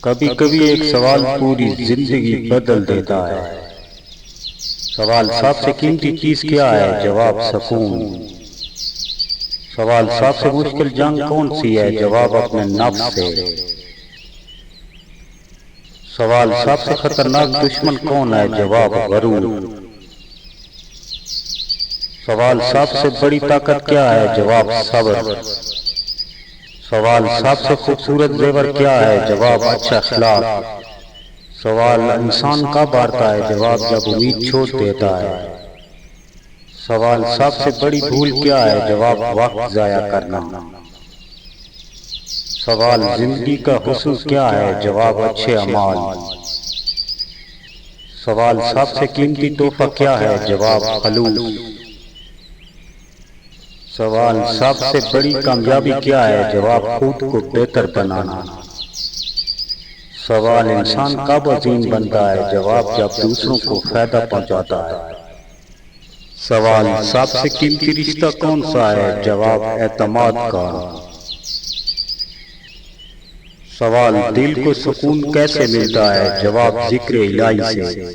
کبھی کبھی ایک سوال پوری زندگی بدل دیتا ہے۔ سوال سب سے قیمتی چیز کیا ہے؟ جواب سکون۔ سوال سب سے مشکل جنگ کون سی ہے؟ جواب اپنے نفس سے۔ سوال سب سے خطرناک دشمن کون ہے؟ جواب غرور۔ سوال سب سے بڑی طاقت کیا ہے؟ جواب صبر۔ سوال سب سے خوبصورت زیور کیا ہے؟ جواب اچھا اخلاق۔ سوال انسان کب ہارتا ہے؟ جواب جب امید چھوڑ دیتا ہے۔ سوال سب سے بڑی بھول کیا ہے؟ جواب وقت ضائع کرنا۔ سوال زندگی کا حسن کیا ہے؟ جواب اچھے اعمال۔ سوال سب سے قیمتی تحفہ کیا ہے؟ جواب خلوص۔ سوال سب سے بڑی کامیابی کیا ہے؟ جواب خود کو بہتر بنانا۔ سوال انسان کب عظیم بنتا ہے؟ جواب جب دوسروں کو فائدہ پہنچاتا ہے۔ سوال سب سے قیمتی رشتہ کون سا ہے؟ جواب اعتماد کا۔ سوال دل کو سکون کیسے ملتا ہے؟ جواب ذکر الہی سے۔